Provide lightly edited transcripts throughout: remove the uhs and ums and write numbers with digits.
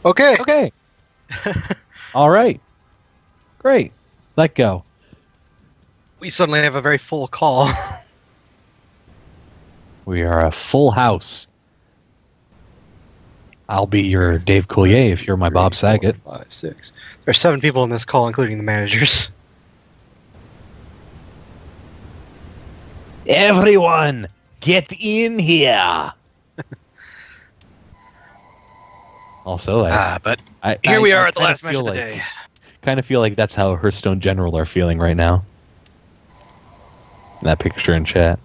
Okay. Okay. All right. Great. Let go. We suddenly have a very full call. We are a full house. I'll be your Dave Coulier if you're my Bob Saget. 4, 5, 6. There's 7 people in this call, including the managers. Everyone, get in here. Also, But here we are at the last match of the day. Kind of feel like that's how Hearthstone General are feeling right now. That picture in chat.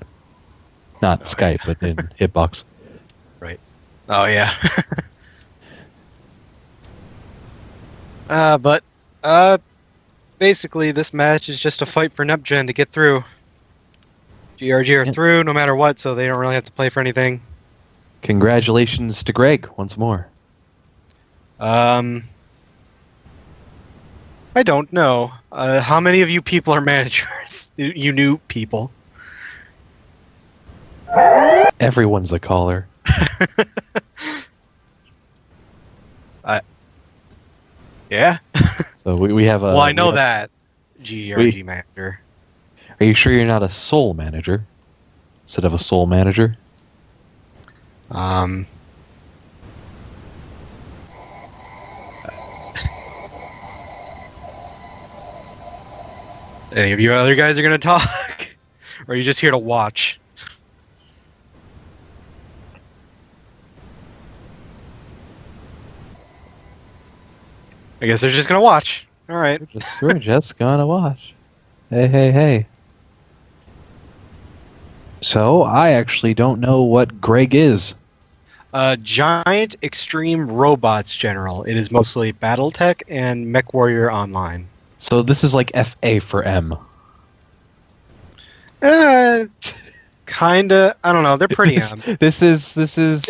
Not Skype, but in Hitbox. Right. Oh, yeah. Basically, this match is just a fight for Nepgen to get through. GRG are through no matter what, so they don't really have to play for anything. Congratulations to Greg once more. I don't know. How many of you people are managers? You new people. Everyone's a caller. Yeah. So we have a. Well, I know that. GRG manager. Are you sure you're not a soul manager instead of a soul manager? Any of you other guys are gonna talk, or are you just here to watch? I guess they're just gonna watch. All right. We're just gonna watch. Hey. So, I actually don't know what Greg is. Giant Extreme Robots General. It is mostly Battletech and MechWarrior Online. So this is like FA for M. Kinda. I don't know. They're pretty M. This is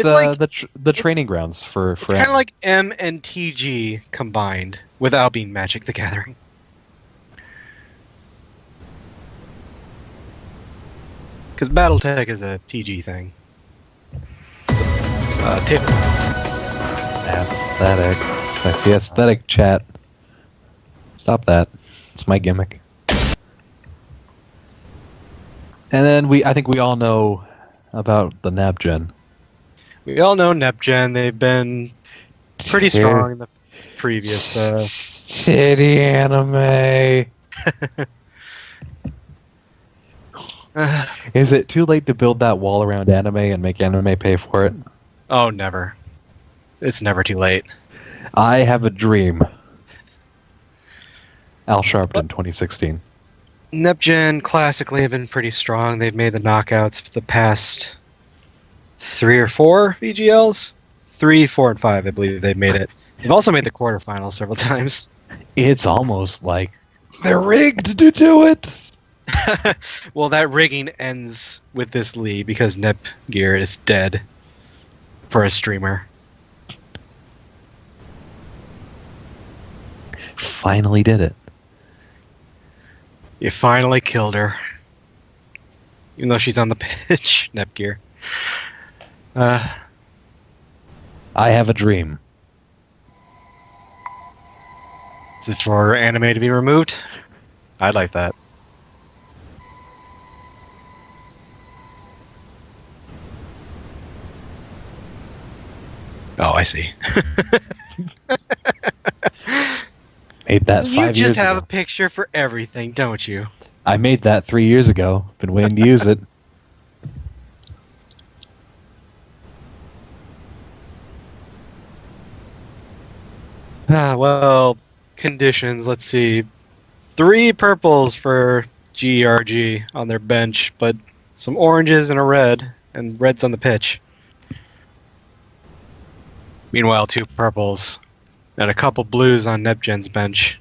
like, the training grounds for it's kind of like M and TG combined without being Magic the Gathering. Because Battletech is a TG thing. Tip. Aesthetics. I see aesthetic chat. Stop that. It's my gimmick. And then I think we all know about the Nepgen. We all know Nepgen. They've been pretty strong in the previous. Shitty anime. Is it too late to build that wall around anime and make anime pay for it? Oh, never. It's never too late. I have a dream. Al Sharpton, 2016. Nepgen classically have been pretty strong. They've made the knockouts for the past 3 or 4 VGLs. 3, 4, and 5, I believe they've made it. They've also made the quarterfinals several times. It's almost like they're rigged to do it. Well, that rigging ends with this Lee because Nepgear is dead for a streamer. Finally did it. You finally killed her. Even though she's on the pitch, Nepgear. I have a dream. Is it for anime to be removed? I'd like that. Oh, I see. Made that 5 years ago. You just have a picture for everything, don't you? I made that 3 years ago. Been waiting to use it. Well, conditions. Let's see. 3 purples for GRG on their bench, but some oranges and a red, and red's on the pitch. Meanwhile, 2 purples and a couple blues on Nepgen's bench.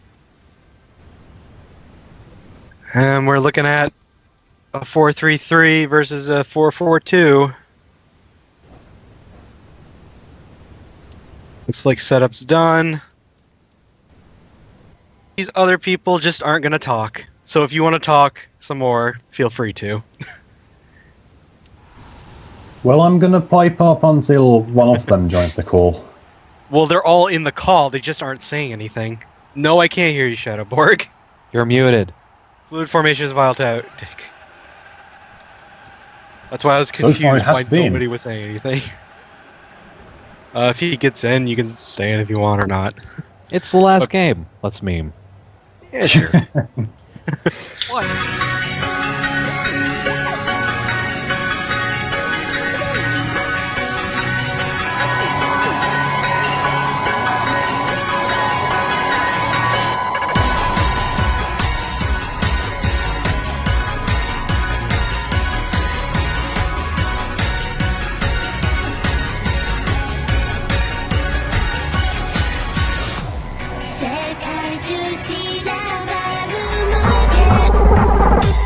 And we're looking at a 4-3-3 versus a 4-4-2. Looks like setup's done. These other people just aren't going to talk. So if you want to talk some more, feel free to. Well, I'm going to pipe up until one of them joins the call. Well, they're all in the call. They just aren't saying anything. No, I can't hear you, Shadowborg. You're muted. Fluid formation is wild out. Dick. That's why I was So far it confused has why been. nobody was saying anything. If he gets in, you can stay in if you want or not. It's the last game. Let's meme. Yeah, sure. What? 世界中散らばる無限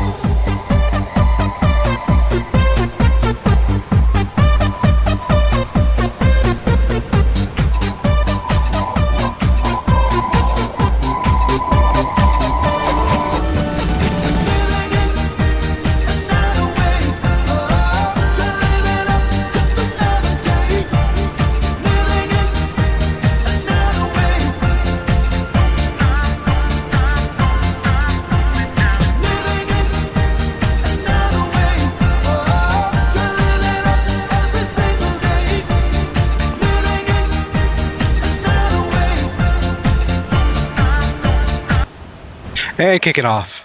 Hey, kick it off.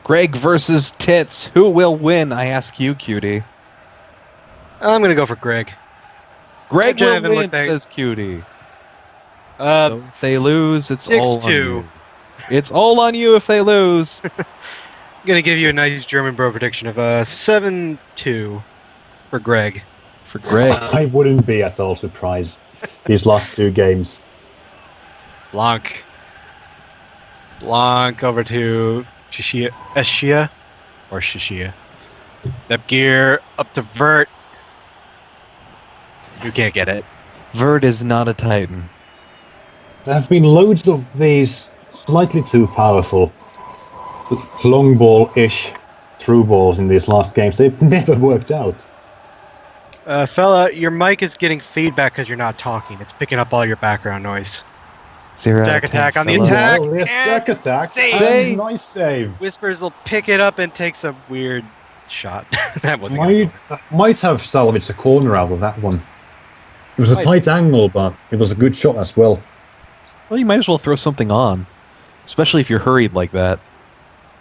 Greg versus Tits. Who will win? I ask you, Cutie. I'm gonna go for Greg. Greg Which I will haven't win, looked at. says Cutie. Uh, So if they lose, it's all on 6-2. you. It's all on you if they lose. I'm gonna give you a nice German bro prediction of 7-2 for Greg. For Greg. I wouldn't be at all surprised. These last two games. Blanc over to Shishia or Shishia. Nepgear up to Vert. You can't get it. Vert is not a Titan. There have been loads of these slightly too powerful long ball-ish through balls in these last games. They've never worked out. Fella, your mic is getting feedback because you're not talking. It's picking up all your background noise. Zero Jack out of 10, attack on the fella. attack. Well, there's and Jack attack. save. And nice save. Whispers will pick it up and takes a weird shot. That wasn't Might have salvaged a corner out of that one. It was a Might. tight angle, but it was a good shot as well. Well, you might as well throw something on. Especially if you're hurried like that.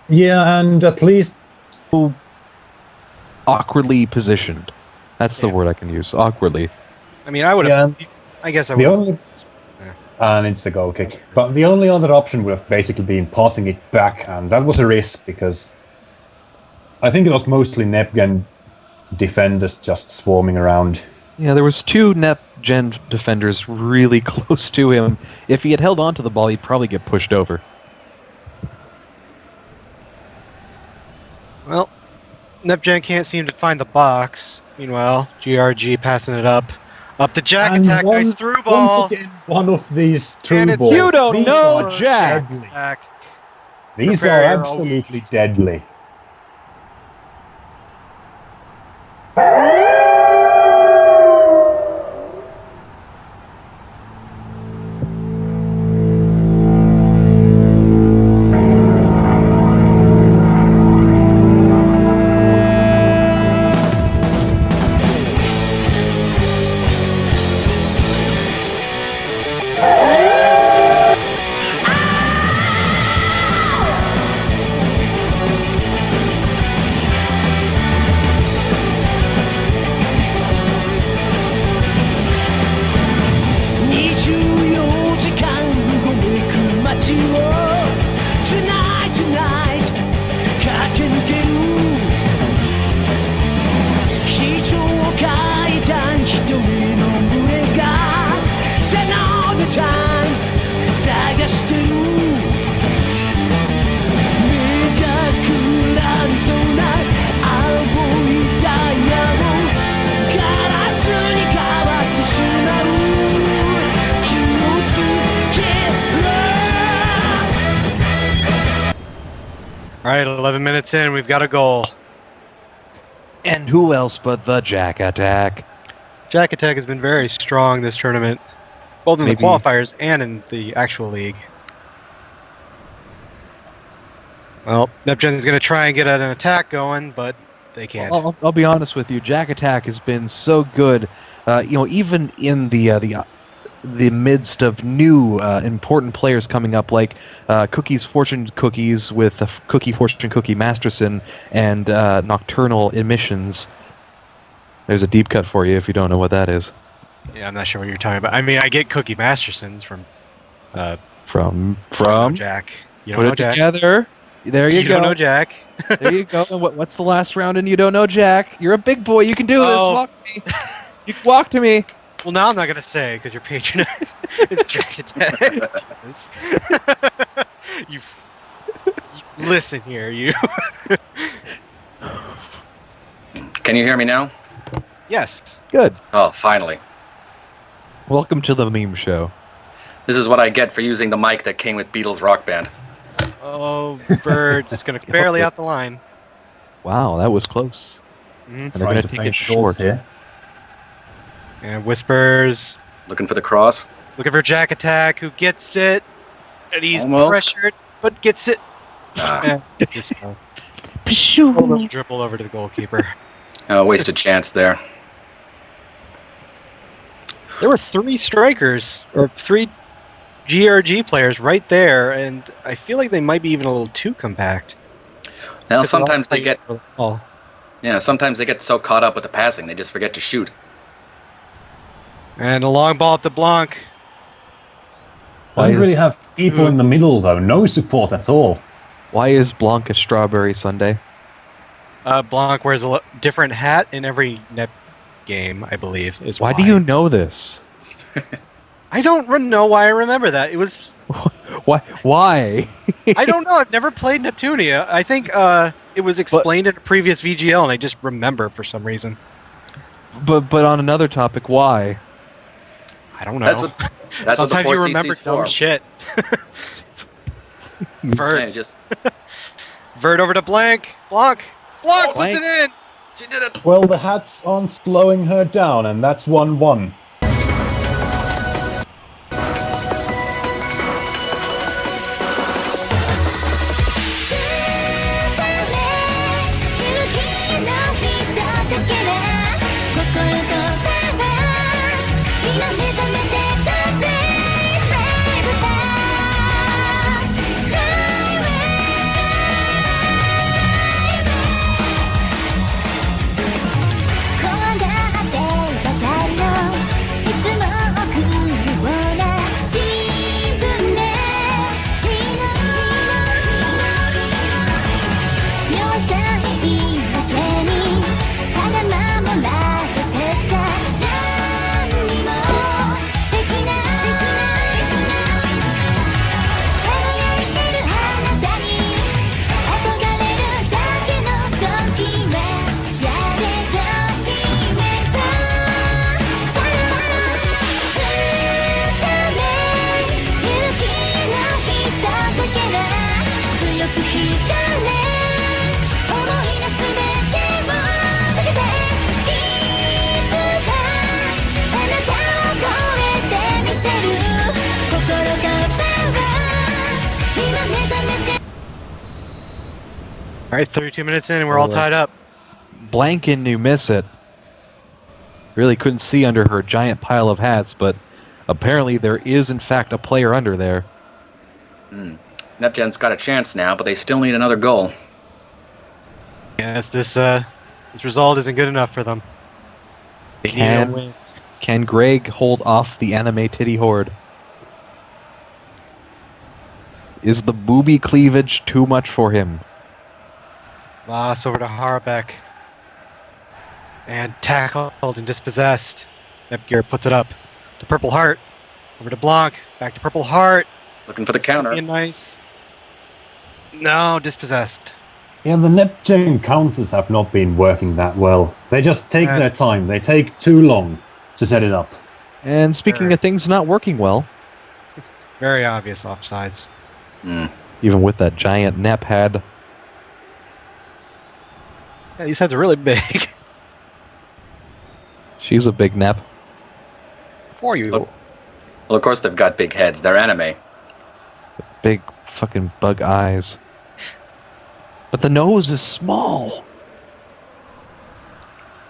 Yeah, and at least Awkwardly positioned. That's the Yeah. word I can use. Awkwardly. I mean, I would have. yeah, I guess I the would. only and it's a goal kick. But the only other option would have basically been passing it back, and that was a risk because I think it was mostly nepgen defenders just swarming around. Yeah, there was two NepGen defenders really close to him. If he had held on to the ball, he'd probably get pushed over. Well, NepGen can't seem to find the box. Meanwhile, GRG passing it up. Up the Jack And attack, nice through ball. Once again, one of these And through it's- balls. You don't These know, are Jack. deadly. Attack. These Prepare are your absolutely oats. deadly. All right, 11 minutes in, we've got a goal. And who else but the Jack attack? Jack attack has been very strong this tournament. both in Maybe- the qualifiers and in the actual league. Well, Nepgen's going to try and get an attack going, but they can't. I'll be honest with you. Jack Attack has been so good. Even in the midst of new important players coming up, like Cookie's Fortune Cookies with Fortune Cookie Masterson and Nocturnal Emissions. There's a deep cut for you if you don't know what that is. Yeah, I'm not sure what you're talking about. I mean, I get Cookie Mastersons from Jack. You don't Put know it Jack. Together. There you go. don't know Jack. There you go. And what's the last round? And you don't know Jack. You're a big boy. You can do this. Oh. Walk to me. You can walk to me. Well, now I'm not gonna say because you're patronizing. It's Jack Attack. Jesus. you listen here, you. Can you hear me now? Yes. Good. Oh, finally. Welcome to the meme show. This is what I get for using the mic that came with Beatles Rock Band. Oh, Bird's just gonna barely out the line. Wow, that was close. Mhm. And they're going Trying to to take play it short short. here. And Whispers Looking for the cross. looking for Jack Attack, who gets it, and he's Almost. pressured, but gets it. Ah, Just dribble over to the goalkeeper. wasted chance there. There were 3 strikers, or 3 GRG players right there, and I feel like they might be even a little too compact. Now, 'Cause they're all sometimes they playing get for the ball. sometimes they get so caught up with the passing they just forget to shoot. And a long ball up to Blanc. I don't really have people in the middle though. No support at all. Why is Blanc a strawberry sundae? Blanc wears a different hat in every Nep game, I believe. Is Why do you know this? I don't know why I remember that. It was. Why? I don't know. I've never played Neptunia. I think it was explained in a previous VGL, and I just remember for some reason. But on another topic, why? I don't know. That's what the Sometimes 4 you remember CC's dumb for. shit. Yeah, Vert. just Vert over to Blanc. Blanc puts Blanc. it in. she did it. Well, the hats aren't slowing her down, and that's 1-1. All right, 32 minutes in, and we're all tied up. Blank and you miss it. Really couldn't see under her giant pile of hats, but apparently there is in fact a player under there. Nepgen's got a chance now, but they still need another goal. Yes, this result isn't good enough for them. They need a win. Can Greg hold off the anime titty horde? Is the booby cleavage too much for him? Loss over to Harbeck. And tackled and dispossessed. Nepgear puts it up to Purple Heart. Over to Blanc. Back to Purple Heart. Looking for the counter. Being nice. No, dispossessed. Yeah, the Neptune counters have not been working that well. They just take their time. They take too long to set it up. And speaking of things not working well, Very obvious offsides. even with that giant Nep head, Yeah, these heads are really big. she's a big Nep. For you. Look. Well, of course they've got big heads. They're anime. Big fucking bug eyes. But the nose is small.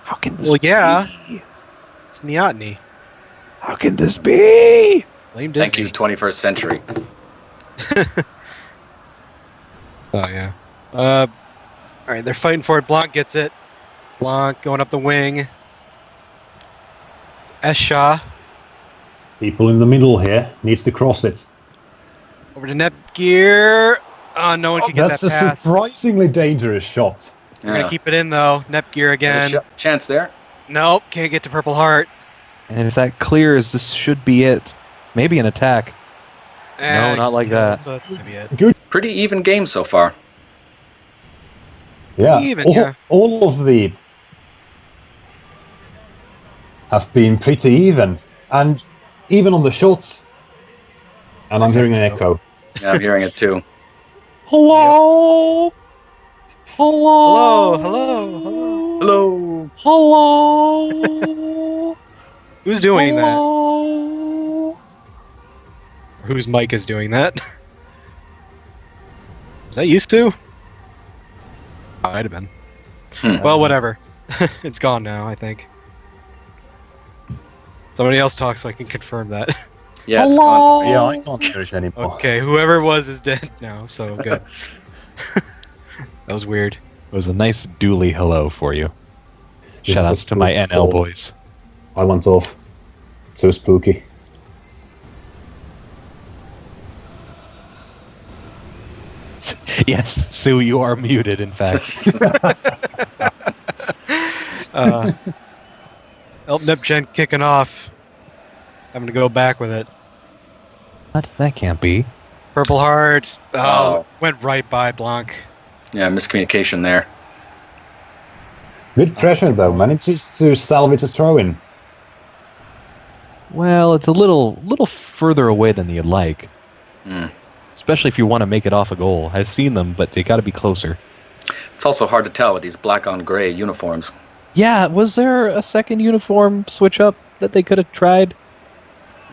How can this be? It's Neoteny. How can this be? Blame Disney. Thank you, 21st century. Oh, yeah. Alright, they're fighting for it. Blanc gets it. Blanc going up the wing. Esha People in the middle here needs to cross it. over to Nepgear. Oh, no one can get That's that a pass. surprisingly dangerous shot. We're going to keep it in, though. Nepgear again. There's a chance there. Nope, can't get to Purple Heart. And if that clears, this should be it. Maybe an attack. No, not like that. So that's going to be it. Pretty even game so far. Yeah, Even, all of the have been pretty even, and even on the shots. And I'm hearing an echo. Yeah, I'm hearing it too. Hello? Hello, hello, hello. Hello. Hello? Who's doing that? Hello? Whose mic is doing that? Is that used to? Might have been. Well, whatever. It's gone now, I think. Somebody else talk so I can confirm that. Yeah, it's gone. Yeah, I can't hear it anymore. Okay, whoever it was is dead now, so good. That was weird. It was a nice dually hello for you. This Shout is outs a to my spooky NL call. boys. I went off. So spooky. Yes, Sue, you are muted, in fact. Nepgen kicking off. I'm gonna go back with it. What? That can't be. Purple Heart. Oh. Went right by Blanc. Yeah, miscommunication there. Good pressure though, manages to salvage a throw-in. Well, it's a little further away than you'd like. Mm. Especially if you want to make it off a goal. I've seen them, but they got to be closer. It's also hard to tell with these black on gray uniforms. Yeah, was there a second uniform switch up that they could have tried?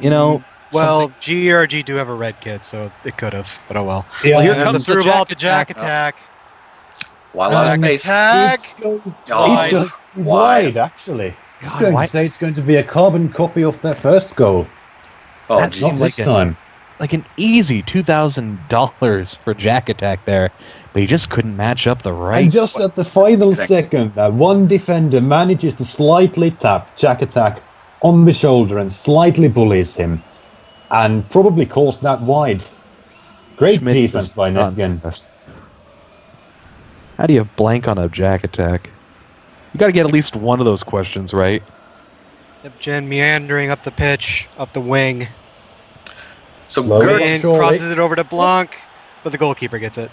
You know, Well, GRG do have a red kit, so it could have, but oh well. Yeah, Well, here And comes the the through ball to Jack Jack Attack. While out of Um, space. Attack! It's going, Wide. it's going to be wide, actually. I was God, going why- to say it's going to be a carbon copy of their first goal. Oh, That's Not Seems this like a- time. like an easy $2,000 for Jack Attack there, but he just couldn't match up the right. And just at the final Exactly. second, one defender manages to slightly tap Jack Attack on the shoulder and slightly bullies him. And probably calls that wide. Great Schmidt defense is by not Nepgen. best. How do you blank on a Jack Attack? You got to get at least one of those questions right. Nepgen meandering up the pitch, up the wing, so Slowly. good, and surely. crosses it over to Blanc, but the goalkeeper gets it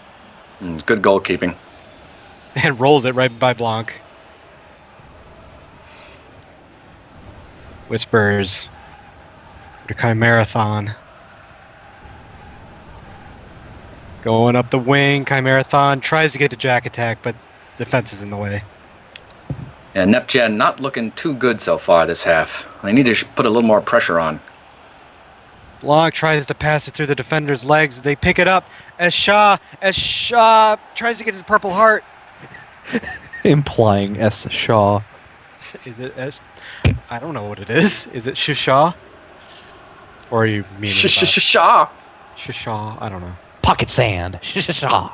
good goalkeeping. and rolls it right by Blanc. Whispers to Chimerathon. Going up the wing, Chimerathon tries to get to Jack Attack, but defense is in the way. And Nepgen not looking too good so far this half. I need to put a little more pressure on. Blanc tries to pass it through the defender's legs. They pick it up. Shaw tries to get to the Purple Heart. Implying S. Shaw. Is it S? I don't know what it is. Is it Shishaw? Or are you meaning Shaw. Shishaw? I don't know. Pocket Sand. Shaw.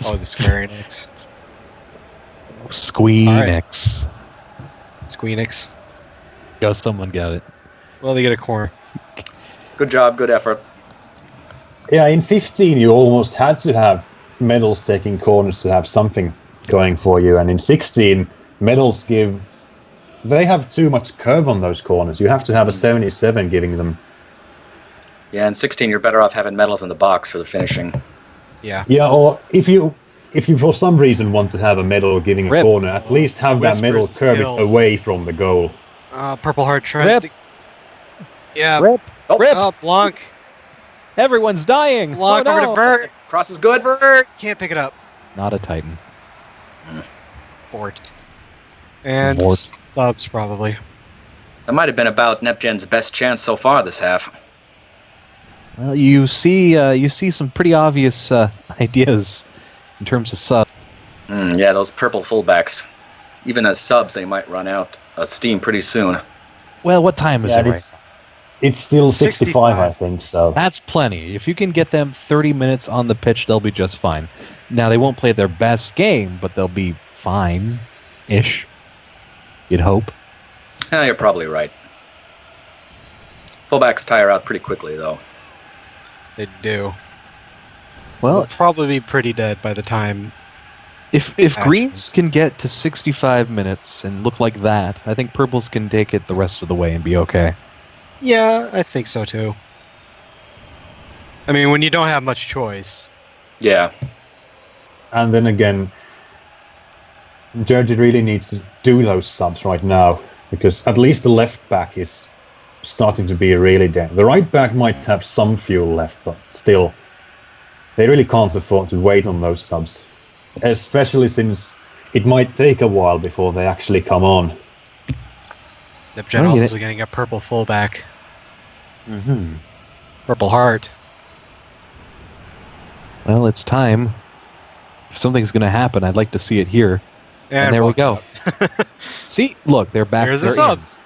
Oh, is it Square Enix? Squeenix. Squeenix. Go, someone got it. Well, they get a corner. Good job, good effort. Yeah, in 15 you almost had to have medals taking corners to have something going for you. And in 16, medals they have too much curve on those corners. You have to have a 77 giving them. Yeah, in 16 you're better off having medals in the box for the finishing. Yeah. Yeah, or if you for some reason want to have a medal giving a Rip. corner, at least have that Whispers medal curve it killed. away from the goal. Purple Heart tries Rip. to... Yeah. Rip. Oh, Rip. Oh, Blanc. Everyone's dying. Blanc Oh, over no. to Bert. Cross is good. Bert can't pick it up. Not a Titan. Fort. And Fort. subs, probably. That might have been about nepgen's best chance so far this half. Well, you see some pretty obvious ideas in terms of sub. Yeah, those purple fullbacks. Even as subs, they might run out of steam pretty soon. Well, what time is it right? It's still 65, I think, so. That's plenty. If you can get them 30 minutes on the pitch, they'll be just fine. Now, they won't play their best game, but they'll be fine-ish. You'd hope. Yeah, you're probably right. Fullbacks tire out pretty quickly, though. They do. Well, They'll probably be pretty dead by the time. if Greens can get to 65 minutes and look like that, I think Purples can take it the rest of the way and be okay. Yeah, I think so too. I mean, when you don't have much choice. Yeah. And then again, Georgie really needs to do those subs right now, because at least the left back is starting to be really dead. The right back might have some fuel left, but still, they really can't afford to wait on those subs. Especially since it might take a while before they actually come on. Nepgen also getting a purple fullback. Mm-hmm. Purple heart. Well, it's time. If something's going to happen, I'd like to see it here. And there we go. See? Look, they're back. There's the they're subs.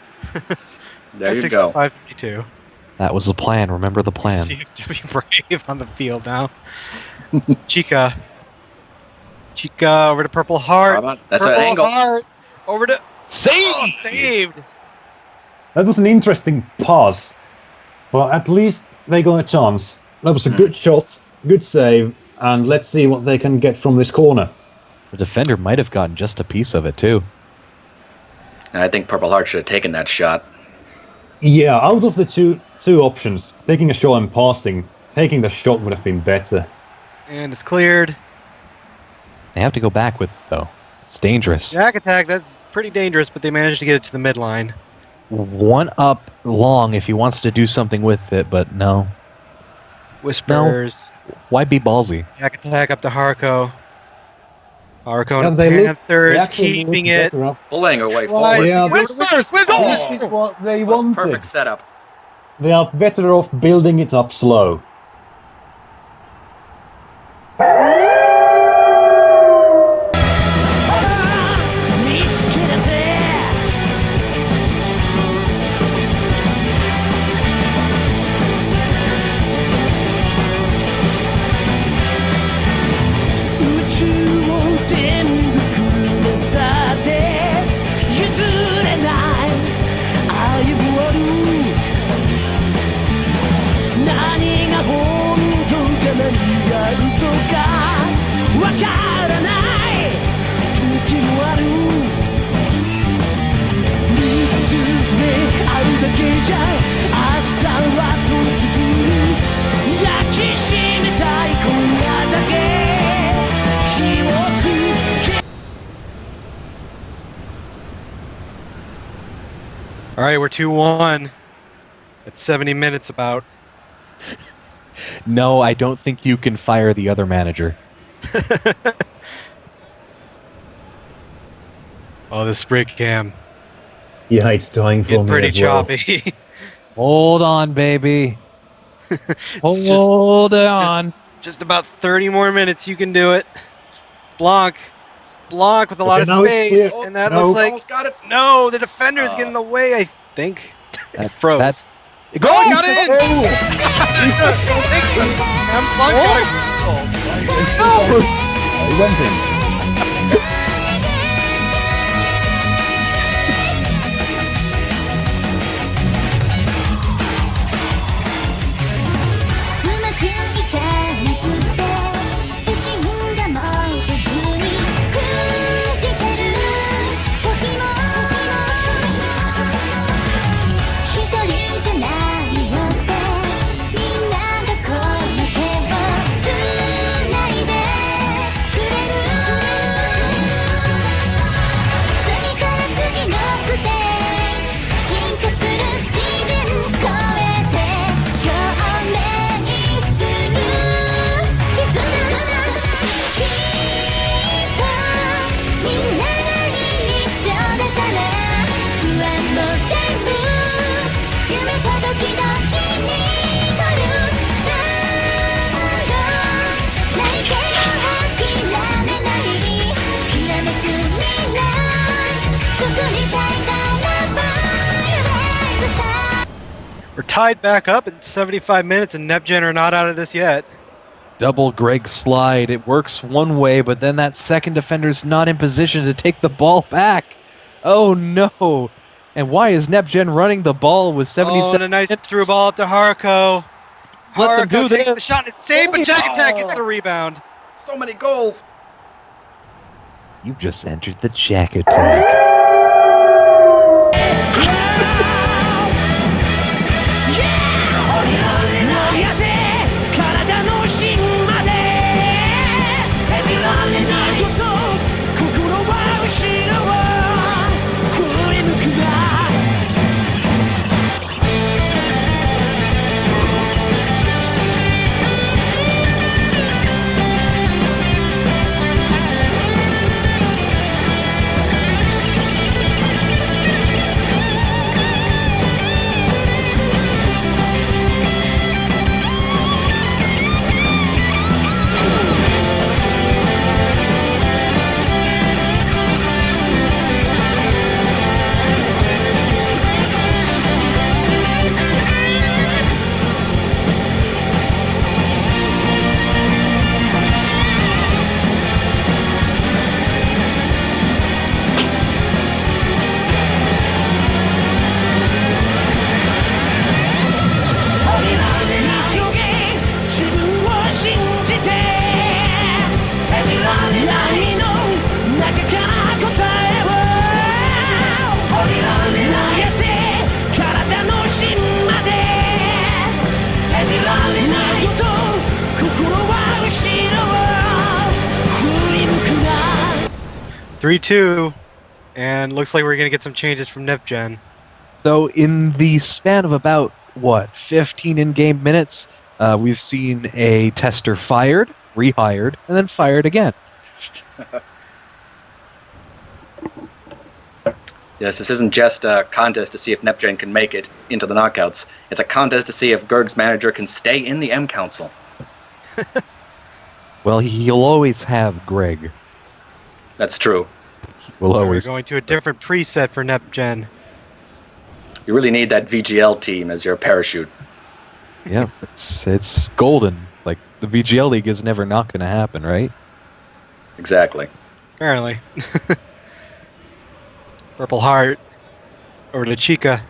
There you go. 65-52. That was the plan. Remember the plan. CFW Brave on the field now. Chica over to Purple Heart. That's Purple an angle. Heart. Over to... Saved! Saved! That was an interesting pass, but at least they got a chance. That was a good shot, good save, and let's see what they can get from this corner. The defender might have gotten just a piece of it, too. I think Purple Heart should have taken that shot. Yeah, out of the two options, taking a shot and passing, taking the shot would have been better. And it's cleared. They have to go back with it, though. It's dangerous. Jack attack, that's pretty dangerous, but they managed to get it to the midline. One up long if he wants to do something with it, but no. Whispers. Why be ballsy? Jack attack up to Harko. Harko Yeah, and they Panthers actually keeping look it. better up. Pulling away Well, forward. yeah, Whispers! this is what they wanted. Perfect setup. They are better off building it up slow. All right, we're 2-1. At 70 minutes about. No, I don't think you can fire the other manager. Oh, the sprig cam. Yeah, it's dying for Getting me pretty as well. choppy. Hold on, baby. Hold on. Just about 30 more minutes, you can do it. Blanc with a lot of now it's space, clear. and that No. looks like Almost got it. no. The defender is getting in the way. I think it froze. That- He got in. And Blanc got a goal. He went in. tied back up at 75 minutes, and Nepgen are not out of this yet. Double Greg slide. It works one way, but then that second defender's not in position to take the ball back. Oh no! And why is Nepgen running the ball with 77 Oh, and a nice minutes? through ball up to Haruko. Let them do Haruko takes this. the shot and it's saved, but Jack Attack gets the rebound. So many goals. You've just entered the Jack Attack. 体の芯まで得られないと心は後ろを振り向くが 3-2, and looks like we're going to get some changes from Nepgen. So in the span of about, 15 in-game minutes, we've seen a tester fired, rehired, and then fired again. Yes, this isn't just a contest to see if Nepgen can make it into the knockouts. It's a contest to see if Gerg's manager can stay in the M Council. Well, he'll always have Greg. That's true. Will We're always. going to a different preset for Nepgen. You really need that VGL team as your parachute. Yeah, it's golden. Like, the VGL League is never not going to happen, right? Exactly. Apparently. Purple Heart over to Chica.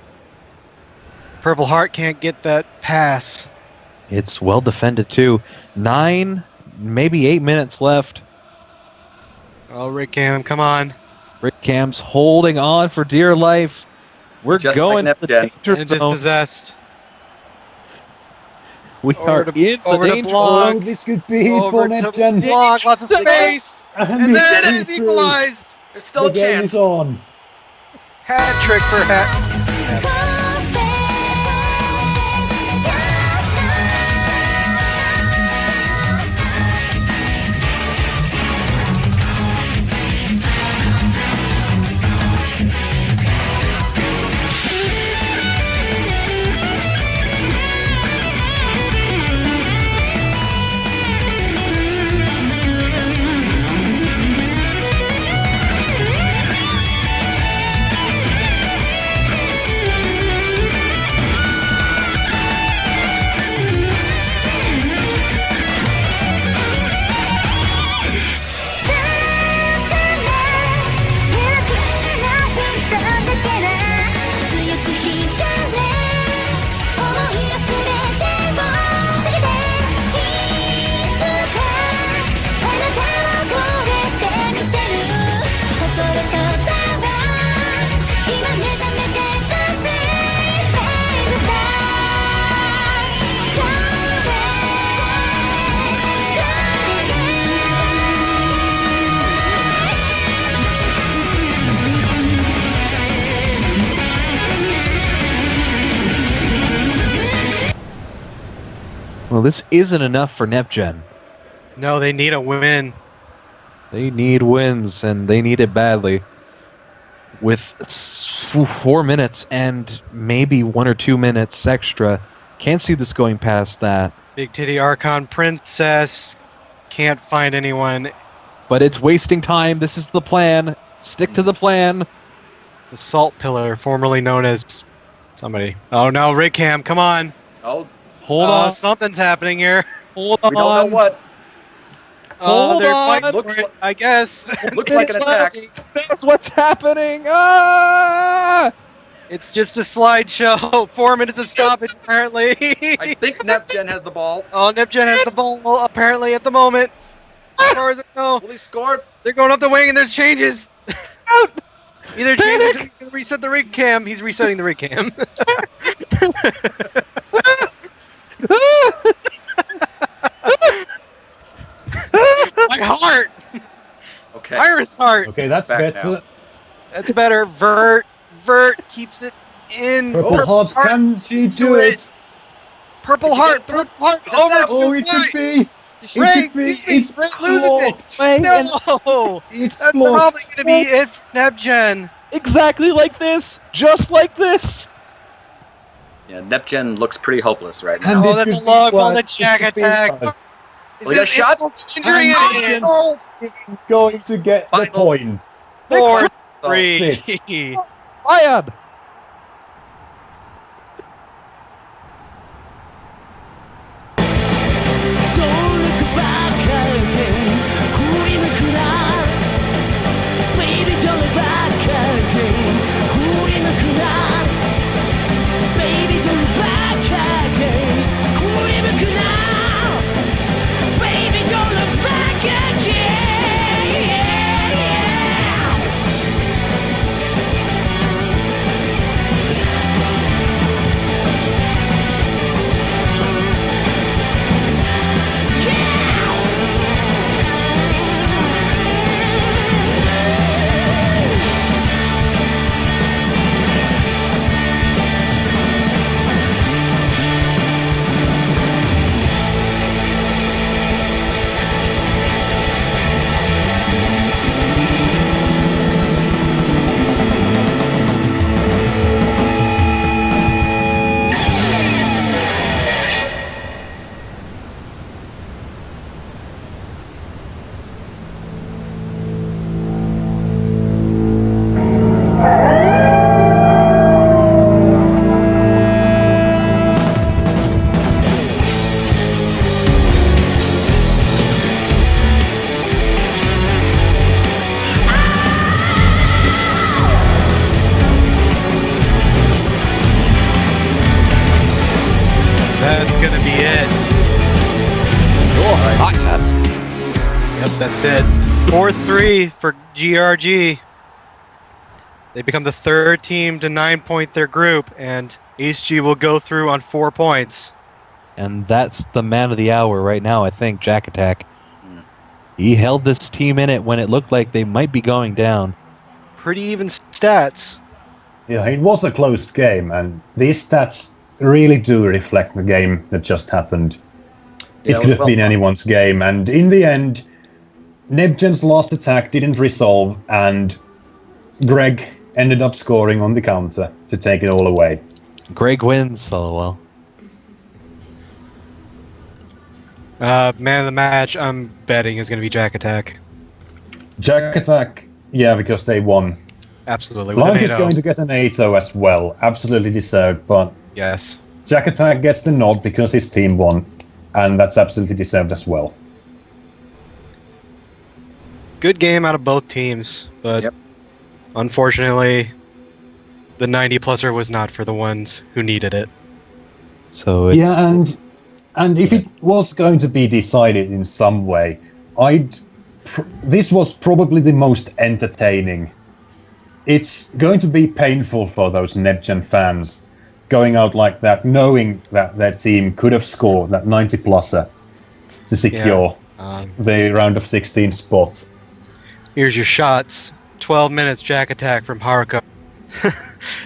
Purple Heart can't get that pass. It's well defended, too. 9, maybe 8 minutes left. Oh, Rick Cam, come on. Rick Cam's holding on for dear life. We're Just going like to the Nepgen. danger And zone. dispossessed. We are to- in the over to danger Blog. zone. Oh, this could be it Over for to Nepgen. Block, lots of space. And then it's it's equalized. There's still The a game chance. is on. Hat trick for Hat. Well, this isn't enough for Nepgen. No, they need a win. They need wins, and they need it badly. With 4 minutes and maybe 1 or 2 minutes extra, can't see this going past that. Big Titty Archon Princess can't find anyone. But it's wasting time. This is the plan. Stick to the plan. The Salt Pillar, formerly known as Somebody. Oh no, Rig Cam, come on. Oh, Hold on. Something's happening here. Hold on. we don't know what. Hold they're on. fighting Looks for it, like- I guess. Looks like an attack. That's what's happening. Ah! It's just a slideshow. 4 minutes of stoppage, apparently. I think NepGen has the ball. Oh, NepGen has the ball, apparently, at the moment. As far as I know. Will he score? They're going up the wing, and there's changes. Either changes or he's going to reset the rig cam. He's resetting the rig cam. My heart! Okay. Iris heart! Okay, that's Back better. now. That's better. Vert keeps it in. Purple Heart, can she do it? Purple heart! Purple heart! It's a Over setup. to Oh, the it could right! be. Ray, It could be. excuse me, It's Ray loses it! blocked. Wait, and No! It's That's blocked. probably going to be it for NepGen. exactly like this. Just like this. Yeah, NepGen looks pretty hopeless right And now. Oh, it that's could a be log on us. the It jack could be attack. us. Well, he got shot. Injury And it. NepGen going to get the Final. point. 4-3. Fired. Don't look back again. Who in the crowd? Baby, don't look back again. Who in the crowd? Baby, don't look back again. Who in the crowd? Baby, don't look back again. That's going to be it. Yep, that's it. 4-3 for GRG. They become the third team to 9-point their group, and HG will go through on 4 points. And that's the man of the hour right now, I think, Jack Attack. Hmm. He held this team in it when it looked like they might be going down. Pretty even stats. Yeah, it was a close game, and these stats really do reflect the game that just happened. Yeah, It it could was have well been done. anyone's game, and in the end, NepGen's last attack didn't resolve, and Greg ended up scoring on the counter to take it all away. Greg wins, lol. Man of the match, I'm betting, is going to be Jack Attack. Jack Attack, yeah, because they won. Absolutely. With an Blanc is 8-0. going to get an 8-0 as well, absolutely deserved, but Yes. Jack Attack gets the nod because his team won, and that's absolutely deserved as well. Good game out of both teams, but Yep. unfortunately, the 90-pluser was not for the ones who needed it. So it's Yeah, and if it was going to be decided in some way, this was probably the most entertaining. It's going to be painful for those NepGen fans going out like that, knowing that their team could have scored that 90-pluser to secure the round of 16 spot. Here's your shots. 12 minutes, Jack Attack from Haruko.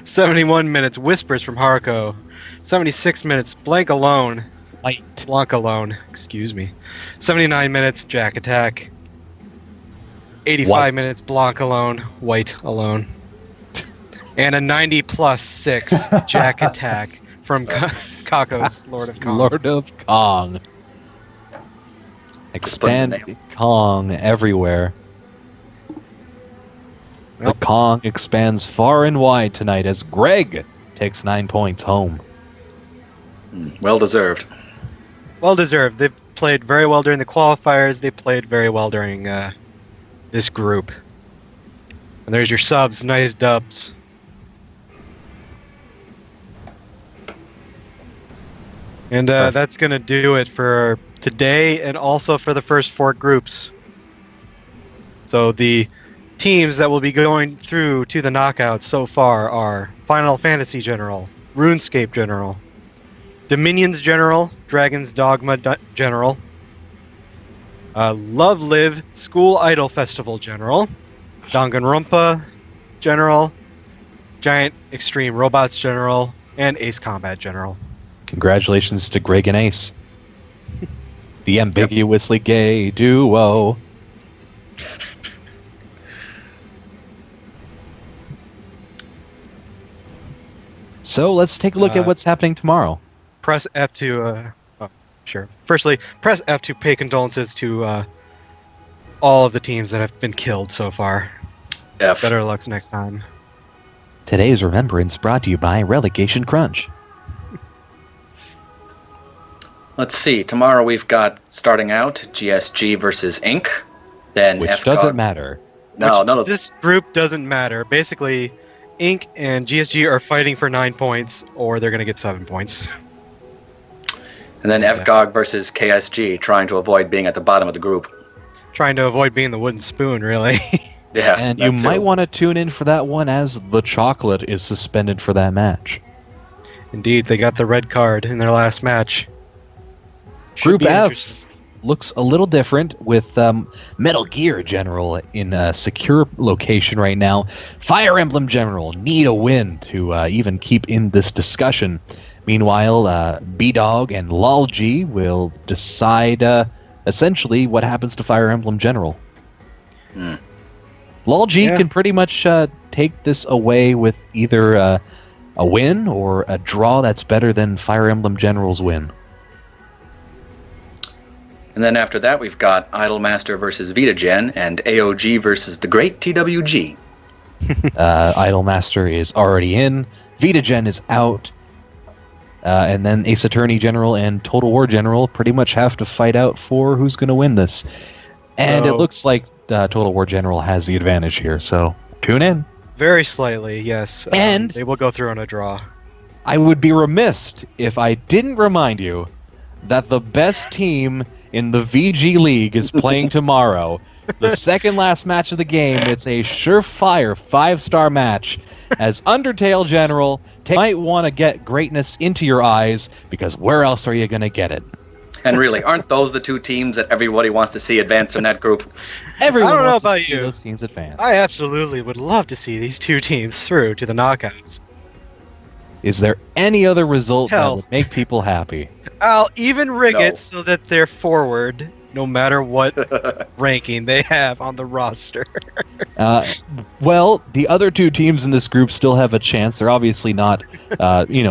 71 minutes, Whispers from Haruko. 76 minutes, Blank alone. white. Blanc alone, excuse me. 79 minutes, Jack Attack. 85 White. minutes, Blanc alone, White alone. And a 90+6 Jack Attack from Kako's Lord of Kong. Lord of Kong. Expand name. Kong everywhere. The Well. Kong expands far and wide tonight as Greg takes 9 points home. Well deserved. Well deserved. They've played very well during the qualifiers. They played very well during this group. And there's your subs. Nice dubs. And that's going to do it for today and also for the first 4 groups. So the teams that will be going through to the knockouts so far are Final Fantasy General, RuneScape General, Dominions General, Dragon's Dogma General, Love Live School Idol Festival General, Danganronpa General, Giant Extreme Robots General, and Ace Combat General. Congratulations to Greg and Ace. The ambiguously gay duo. So let's take a look at what's happening tomorrow. Press F to, sure. Firstly, press F to pay condolences to all of the teams that have been killed so far. F. Better luck next time. Today's remembrance brought to you by Relegation Crunch. Let's see. Tomorrow we've got, starting out, GSG versus Inc. Then Which FCOG. doesn't matter. No, no. This group doesn't matter. Basically, Inc. and GSG are fighting for 9 points, or they're going to get 7 points. And then FGOG versus KSG, trying to avoid being at the bottom of the group. Trying to avoid being the wooden spoon, really. Yeah. And that you too. might want to tune in for that one as the chocolate is suspended for that match. Indeed, they got the red card in their last match. Should Group be F interesting. looks a little different with Metal Gear General in a secure location right now. Fire Emblem General need a win to even keep in this discussion. Meanwhile, B-Dog and LOLG will decide essentially what happens to Fire Emblem General. LOLG can pretty much take this away with either a win or a draw that's better than Fire Emblem General's win. And then after that, we've got Idolmaster versus VitaGen and AOG versus the Great TWG. Idolmaster is already in. VitaGen is out. And then Ace Attorney General and Total War General pretty much have to fight out for who's going to win this. And it looks like Total War General has the advantage here, so tune in. Very slightly, yes. And they will go through on a draw. I would be remiss if I didn't remind you that the best team in the VG League is playing tomorrow. The second last match of the game. It's a surefire 5-star match as Undertale General might want to get greatness into your eyes, because where else are you going to get it? And really, aren't those the two teams that everybody wants to see advance in that group? Everyone I don't know wants about to see you. those teams advance. I absolutely would love to see these two teams through to the knockouts. Is there any other result that Hell. would make people happy? I'll even rig No. it so that they're forward, no matter what ranking they have on the roster. Well, the other two teams in this group still have a chance. They're obviously not,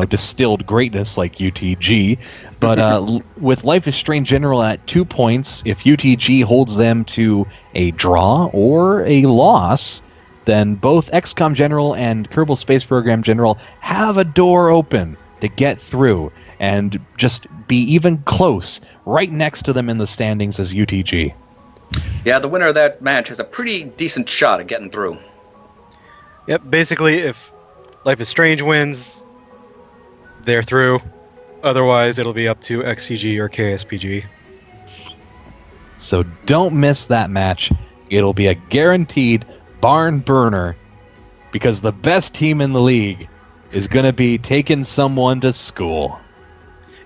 distilled greatness like UTG. But with Life is Strange General at 2 points, if UTG holds them to a draw or a loss, then both XCOM General and Kerbal Space Program General have a door open to get through and just be even close right next to them in the standings as UTG. Yeah, the winner of that match has a pretty decent shot at getting through. Yep, basically, if Life is Strange wins, they're through. Otherwise, it'll be up to XCG or KSPG. So don't miss that match. It'll be a guaranteed barn burner because the best team in the league is going to be taking someone to school.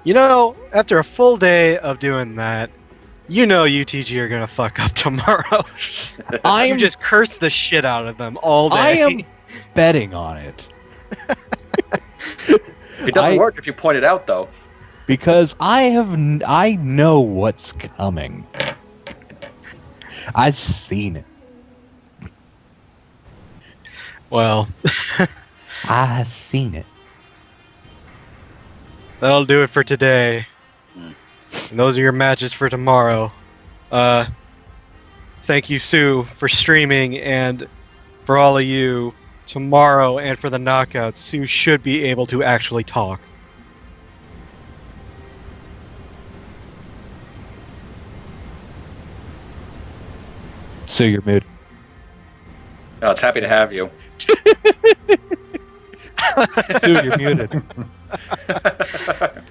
You know, after a full day of doing that, you know UTG are going to fuck up tomorrow. You just curse the shit out of them all day. I am betting on it. It doesn't work if you point it out, though. Because I know what's coming. I've seen it. Well, I've seen it. that'll do it for today. And those are your matches for tomorrow. Thank you, Sue, for streaming, and for all of you tomorrow and for the knockouts, Sue should be able to actually talk. Sue, you're muted. Oh, it's happy to have you. Sue, you're muted.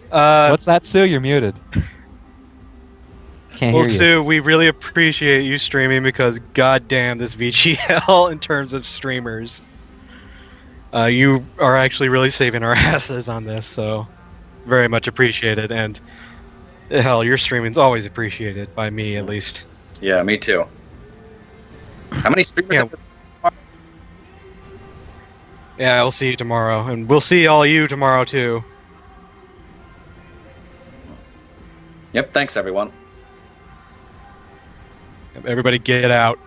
What's that, Sue? You're muted. Can't Well, hear you. Sue, we really appreciate you streaming because goddamn this VGL in terms of streamers. You are actually really saving our asses on this, so very much appreciated. And hell, your streaming's always appreciated by me, at least. Yeah, me too. How many streamers? Yeah. Yeah, I'll see you tomorrow, and we'll see all you tomorrow too. Yep. Thanks, everyone. Everybody, get out.